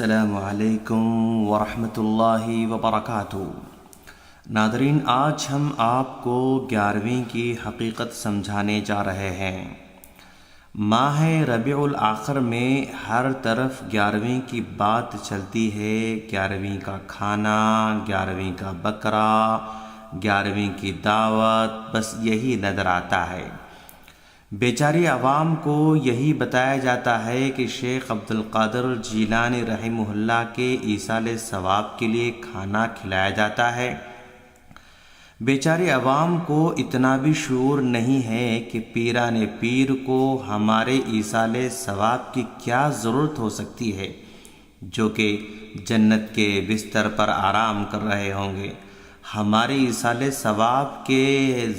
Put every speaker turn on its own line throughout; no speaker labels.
السلام علیکم ورحمۃ اللہ وبرکاتہ۔ ناظرین، آج ہم آپ کو 11ویں کی حقیقت سمجھانے جا رہے ہیں۔ ماہ ربیع الاخر میں ہر طرف 11ویں کی بات چلتی ہے۔ 11ویں کا کھانا، 11ویں کا بکرا، 11ویں کی دعوت، بس یہی نظر آتا ہے۔ بیچاری عوام کو یہی بتایا جاتا ہے کہ شیخ عبد القادر جیلانی رحمہ اللہ کے ایصال ثواب کے لیے کھانا کھلایا جاتا ہے۔ بیچاری عوام کو اتنا بھی شعور نہیں ہے کہ پیران پیر کو ہمارے ایصال ثواب کی کیا ضرورت ہو سکتی ہے، جو کہ جنت کے بستر پر آرام کر رہے ہوں گے۔ ہمارے ایصال ثواب کے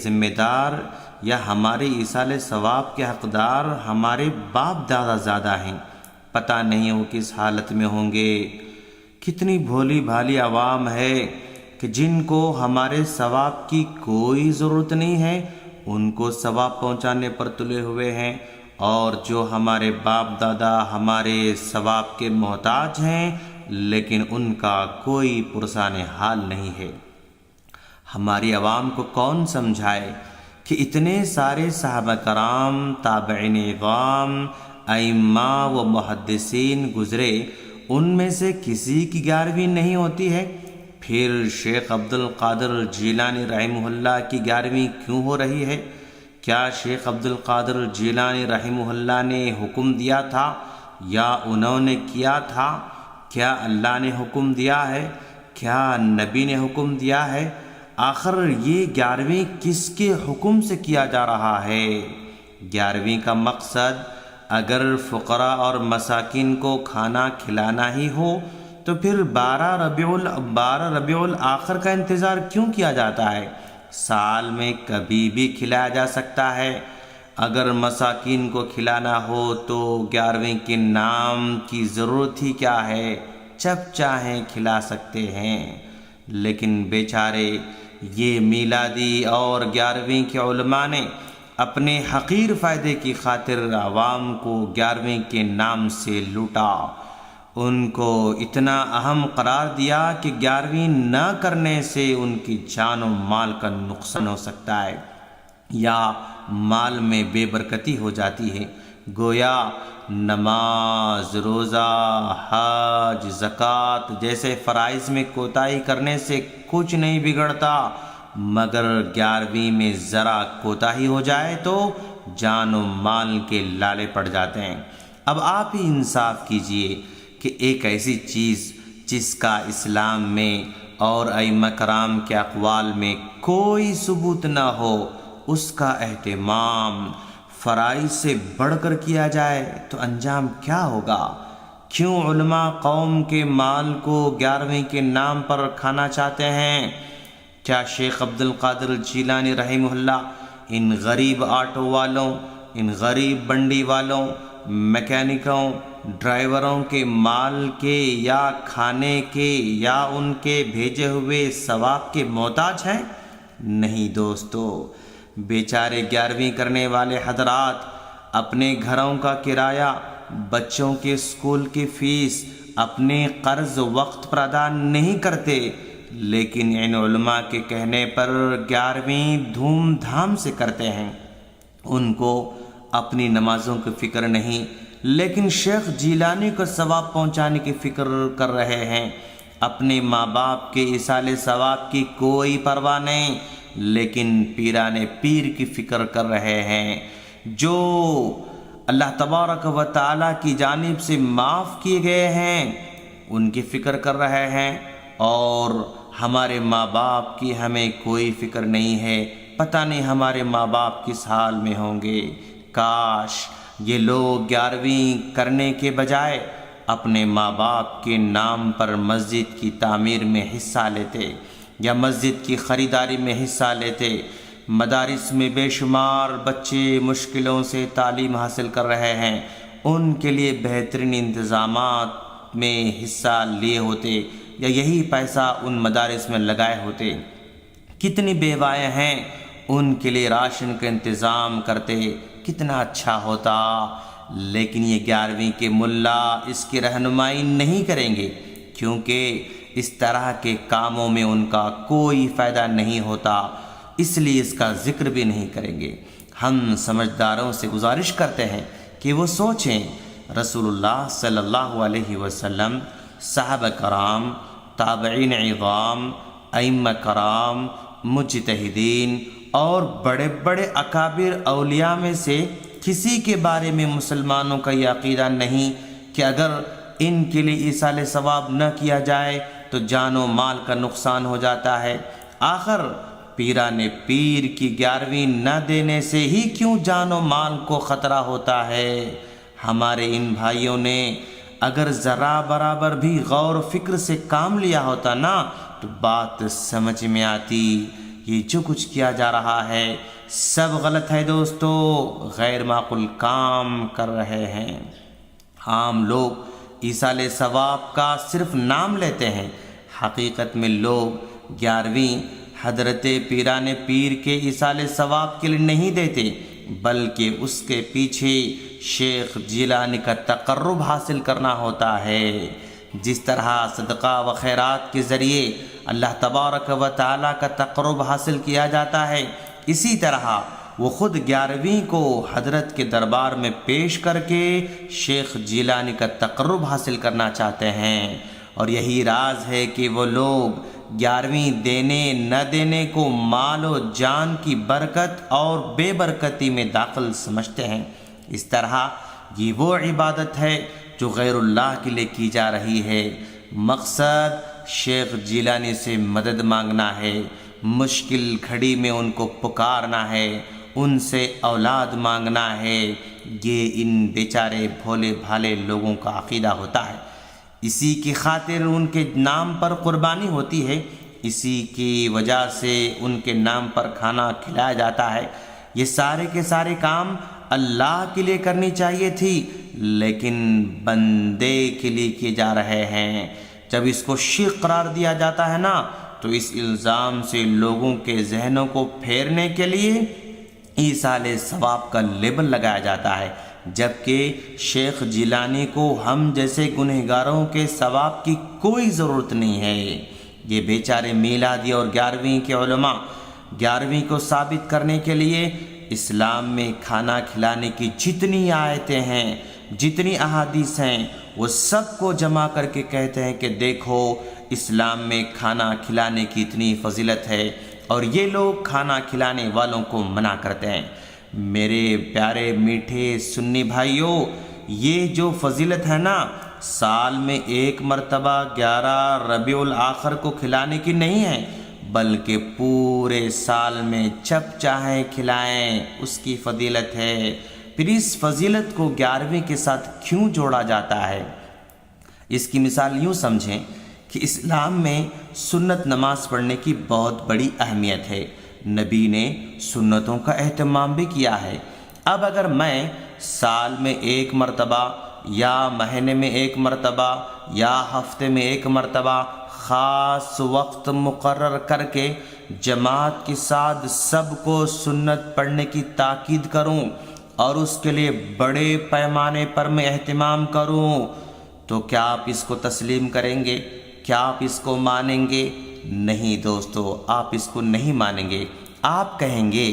ذمہ دار یا ہمارے ایصال ثواب کے حقدار ہمارے باپ دادا زیادہ ہیں۔ پتہ نہیں وہ کس حالت میں ہوں گے۔ کتنی بھولی بھالی عوام ہے کہ جن کو ہمارے ثواب کی کوئی ضرورت نہیں ہے، ان کو ثواب پہنچانے پر تلے ہوئے ہیں، اور جو ہمارے باپ دادا ہمارے ثواب کے محتاج ہیں لیکن ان کا کوئی پرسان حال نہیں ہے۔ ہماری عوام کو کون سمجھائے کہ اتنے سارے صحابہ کرام، تابعین اعظام، ائمہ و محدثین گزرے، ان میں سے کسی کی 11ویں نہیں ہوتی ہے، پھر شیخ عبد القادر جیلانی رحمہ اللہ کی 11ویں کیوں ہو رہی ہے؟ کیا شیخ عبد القادر جیلانی رحمہ اللہ نے حکم دیا تھا یا انہوں نے کیا تھا؟ کیا اللہ نے حکم دیا ہے؟ کیا نبی نے حکم دیا ہے؟ آخر یہ 11ویں کس کے حکم سے کیا جا رہا ہے؟ 11ویں کا مقصد اگر فقراء اور مساکین کو کھانا کھلانا ہی ہو تو پھر 12 ربیع الاخر کا انتظار کیوں کیا جاتا ہے؟ سال میں کبھی بھی کھلایا جا سکتا ہے۔ اگر مساکین کو کھلانا ہو تو 11ویں کے نام کی ضرورت ہی کیا ہے؟ جب چاہیں کھلا سکتے ہیں۔ لیکن بیچارے یہ میلادی اور 11ویں کے علماء نے اپنے حقیر فائدے کی خاطر عوام کو 11ویں کے نام سے لوٹا، ان کو اتنا اہم قرار دیا کہ 11ویں نہ کرنے سے ان کی جان و مال کا نقصان ہو سکتا ہے یا مال میں بے برکتی ہو جاتی ہے۔ گویا نماز، روزہ، حج، زکوٰۃ جیسے فرائض میں کوتاہی کرنے سے کچھ نہیں بگڑتا، مگر 11ویں میں ذرا کوتاہی ہو جائے تو جان و مال کے لالے پڑ جاتے ہیں۔ اب آپ ہی انصاف کیجئے کہ ایک ایسی چیز جس کا اسلام میں اور ائمہ کرام کے اقوال میں کوئی ثبوت نہ ہو، اس کا اہتمام فرائض سے بڑھ کر کیا جائے تو انجام کیا ہوگا؟ کیوں علماء قوم کے مال کو 11ویں کے نام پر کھانا چاہتے ہیں؟ کیا شیخ عبد القادر جیلانی رحمہ اللہ ان غریب آٹو والوں، ان غریب بنڈی والوں، میکینکوں، ڈرائیوروں کے مال کے یا کھانے کے یا ان کے بھیجے ہوئے ثواب کے محتاج ہیں؟ نہیں دوستو، بیچارے 11ویں کرنے والے حضرات اپنے گھروں کا کرایہ، بچوں کے اسکول کی فیس، اپنے قرض وقت پر ادا نہیں کرتے، لیکن ان علماء کے کہنے پر 11ویں دھوم دھام سے کرتے ہیں۔ ان کو اپنی نمازوں کی فکر نہیں، لیکن شیخ جیلانی کو ثواب پہنچانے کی فکر کر رہے ہیں۔ اپنے ماں باپ کے ایصال ثواب کی کوئی پرواہ نہیں، لیکن پیران پیر کی فکر کر رہے ہیں، جو اللہ تبارک و تعالیٰ کی جانب سے معاف کیے گئے ہیں، ان کی فکر کر رہے ہیں، اور ہمارے ماں باپ کی ہمیں کوئی فکر نہیں ہے۔ پتہ نہیں ہمارے ماں باپ کس حال میں ہوں گے۔ کاش یہ لوگ 11ویں کرنے کے بجائے اپنے ماں باپ کے نام پر مسجد کی تعمیر میں حصہ لیتے یا مسجد کی خریداری میں حصہ لیتے۔ مدارس میں بے شمار بچے مشکلوں سے تعلیم حاصل کر رہے ہیں، ان کے لیے بہترین انتظامات میں حصہ لیے ہوتے یا یہی پیسہ ان مدارس میں لگائے ہوتے۔ کتنی بیوائیں ہیں، ان کے لیے راشن کا انتظام کرتے، کتنا اچھا ہوتا۔ لیکن یہ 11ویں کے ملا اس کی رہنمائی نہیں کریں گے، کیونکہ اس طرح کے کاموں میں ان کا کوئی فائدہ نہیں ہوتا، اس لیے اس کا ذکر بھی نہیں کریں گے۔ ہم سمجھداروں سے گزارش کرتے ہیں کہ وہ سوچیں، رسول اللہ صلی اللہ علیہ وسلم، صحابہ کرام، تابعین عظام، ائمہ کرام، مجتہدین اور بڑے بڑے اکابر اولیاء میں سے کسی کے بارے میں مسلمانوں کا یہ عقیدہ نہیں کہ اگر ان کے لیے ایصال ثواب نہ کیا جائے تو جان و مال کا نقصان ہو جاتا ہے۔ آخر پیران پیر کی 11ویں نہ دینے سے ہی کیوں جان و مال کو خطرہ ہوتا ہے؟ ہمارے ان بھائیوں نے اگر ذرا برابر بھی غور و فکر سے کام لیا ہوتا نا تو بات سمجھ میں آتی۔ یہ جو کچھ کیا جا رہا ہے سب غلط ہے دوستو، غیر معقول کام کر رہے ہیں۔ عام لوگ ایصال ثواب کا صرف نام لیتے ہیں، حقیقت میں لوگ 11ویں حضرت پیران پیر کے ایصال ثواب کے لیے نہیں دیتے، بلکہ اس کے پیچھے شیخ جیلانی کا تقرب حاصل کرنا ہوتا ہے۔ جس طرح صدقہ و خیرات کے ذریعے اللہ تبارک و تعالیٰ کا تقرب حاصل کیا جاتا ہے، اسی طرح وہ خود 11ویں کو حضرت کے دربار میں پیش کر کے شیخ جیلانی کا تقرب حاصل کرنا چاہتے ہیں۔ اور یہی راز ہے کہ وہ لوگ 11ویں دینے نہ دینے کو مال و جان کی برکت اور بے برکتی میں داخل سمجھتے ہیں۔ اس طرح یہ وہ عبادت ہے جو غیر اللہ کے لیے کی جا رہی ہے۔ مقصد شیخ جیلانی سے مدد مانگنا ہے، مشکل گھڑی میں ان کو پکارنا ہے، ان سے اولاد مانگنا ہے۔ یہ ان بیچارے بھولے بھالے لوگوں کا عقیدہ ہوتا ہے۔ اسی کی خاطر ان کے نام پر قربانی ہوتی ہے، اسی کی وجہ سے ان کے نام پر کھانا کھلایا جاتا ہے۔ یہ سارے کے سارے کام اللہ کے لیے کرنی چاہیے تھی، لیکن بندے کے لیے کیے جا رہے ہیں۔ جب اس کو شرک قرار دیا جاتا ہے نا تو اس الزام سے لوگوں کے ذہنوں کو پھیرنے کے لیے ایصال ثواب کا لیبل لگایا جاتا ہے، جبکہ شیخ جیلانی کو ہم جیسے گنہگاروں کے ثواب کی کوئی ضرورت نہیں ہے۔ یہ بیچارے میلادی اور 11ویں کے علماء 11ویں کو ثابت کرنے کے لیے اسلام میں کھانا کھلانے کی جتنی آیتیں ہیں، جتنی احادیث ہیں، وہ سب کو جمع کر کے کہتے ہیں کہ دیکھو اسلام میں کھانا کھلانے کی اتنی فضیلت ہے، اور یہ لوگ کھانا کھلانے والوں کو منع کرتے ہیں۔ میرے پیارے میٹھے سنی بھائیوں، یہ جو فضیلت ہے نا سال میں ایک مرتبہ 11 ربیع الاخر کو کھلانے کی نہیں ہے، بلکہ پورے سال میں جب چاہیں کھلائیں، اس کی فضیلت ہے۔ پھر اس فضیلت کو 11ویں کے ساتھ کیوں جوڑا جاتا ہے؟ اس کی مثال یوں سمجھیں کہ اسلام میں سنت نماز پڑھنے کی بہت بڑی اہمیت ہے، نبی نے سنتوں کا اہتمام بھی کیا ہے۔ اب اگر میں سال میں ایک مرتبہ یا مہینے میں ایک مرتبہ یا ہفتے میں ایک مرتبہ خاص وقت مقرر کر کے جماعت کے ساتھ سب کو سنت پڑھنے کی تاکید کروں اور اس کے لیے بڑے پیمانے پر میں اہتمام کروں تو کیا آپ اس کو تسلیم کریں گے؟ کیا آپ اس کو مانیں گے؟ نہیں دوستو، آپ اس کو نہیں مانیں گے۔ آپ کہیں گے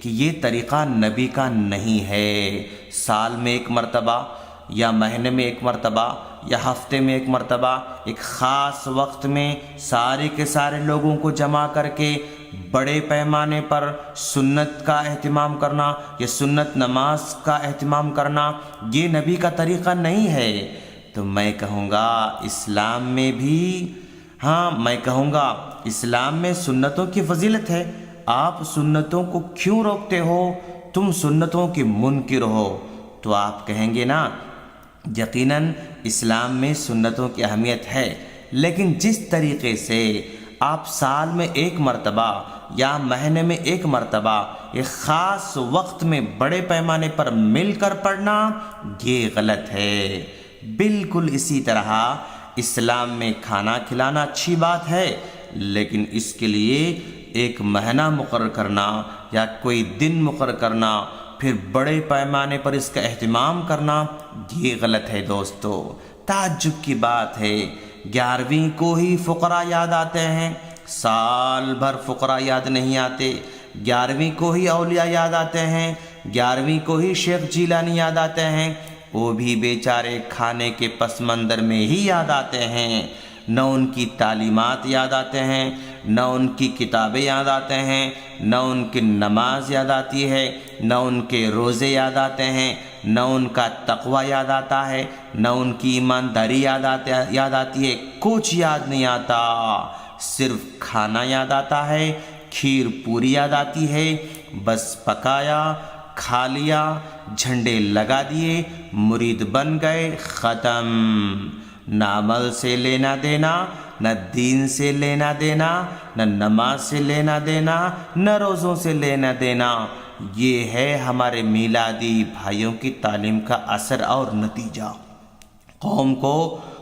کہ یہ طریقہ نبی کا نہیں ہے۔ سال میں ایک مرتبہ یا مہینے میں ایک مرتبہ یا ہفتے میں ایک مرتبہ ایک خاص وقت میں سارے کے سارے لوگوں کو جمع کر کے بڑے پیمانے پر سنت کا اہتمام کرنا یا سنت نماز کا اہتمام کرنا یہ نبی کا طریقہ نہیں ہے۔ تو میں کہوں گا اسلام میں بھی میں کہوں گا اسلام میں سنتوں کی فضیلت ہے۔ آپ سنتوں کو کیوں روکتے ہو؟ تم سنتوں کی منکر ہو۔ تو آپ کہیں گے نا یقیناً اسلام میں سنتوں کی اہمیت ہے، لیکن جس طریقے سے آپ سال میں ایک مرتبہ یا مہینے میں ایک مرتبہ ایک خاص وقت میں بڑے پیمانے پر مل کر پڑھنا یہ غلط ہے۔ بالکل اسی طرح اسلام میں کھانا کھلانا اچھی بات ہے، لیکن اس کے لیے ایک مہینہ مقرر کرنا یا کوئی دن مقرر کرنا پھر بڑے پیمانے پر اس کا اہتمام کرنا یہ غلط ہے دوستو۔ تعجب کی بات ہے، 11ویں کو ہی فقراء یاد آتے ہیں، سال بھر فقراء یاد نہیں آتے۔ 11ویں کو ہی اولیاء یاد آتے ہیں، 11ویں کو ہی شیخ جیلانی یاد آتے ہیں، وہ بھی بیچارے کھانے کے پس منظر میں ہی یاد آتے ہیں۔ نہ ان کی تعلیمات یاد آتے ہیں، نہ ان کی کتابیں یاد آتے ہیں، نہ ان کی نماز یاد آتی ہے، نہ ان کے روزے یاد آتے ہیں، نہ ان کا تقوی یاد آتا ہے، نہ ان کی ایمانداری یاد آتی ہے، کچھ یاد نہیں آتا۔ صرف کھانا یاد آتا ہے، کھیر پوری یاد آتی ہے، بس پکایا، کھا لیا، جھنڈے لگا دیے، مرید بن گئے، ختم۔ نہ عمل سے لینا دینا، نہ دین سے لینا دینا، نہ نماز سے لینا دینا، نہ روزوں سے لینا دینا۔ یہ ہے ہمارے میلادی بھائیوں کی تعلیم کا اثر اور نتیجہ۔ قوم کو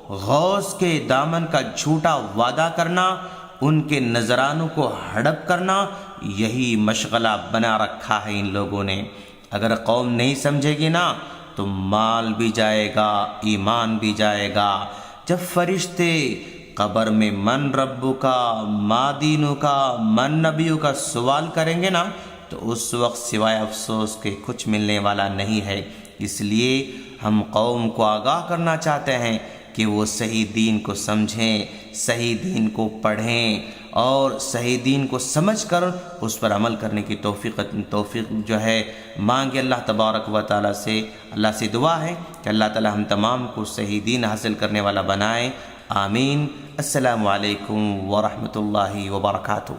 غوث کے دامن کا جھوٹا وعدہ کرنا، ان کے نذرانوں کو ہڑپ کرنا، یہی مشغلہ بنا رکھا ہے ان لوگوں نے۔ اگر قوم نہیں سمجھے گی نا تو مال بھی جائے گا، ایمان بھی جائے گا۔ جب فرشتے قبر میں من ربو کا، ما دینو کا، من نبیو کا سوال کریں گے نا تو اس وقت سوائے افسوس کے کچھ ملنے والا نہیں ہے۔ اس لیے ہم قوم کو آگاہ کرنا چاہتے ہیں کہ وہ صحیح دین کو سمجھیں، صحیح دین کو پڑھیں اور صحیح دین کو سمجھ کر اس پر عمل کرنے کی توفیق جو ہے مانگے اللہ تبارک و تعالیٰ سے۔ اللہ سے دعا ہے کہ اللہ تعالیٰ ہم تمام کو صحیح دین حاصل کرنے والا بنائے، آمین۔ السلام علیکم ورحمۃ اللہ وبرکاتہ۔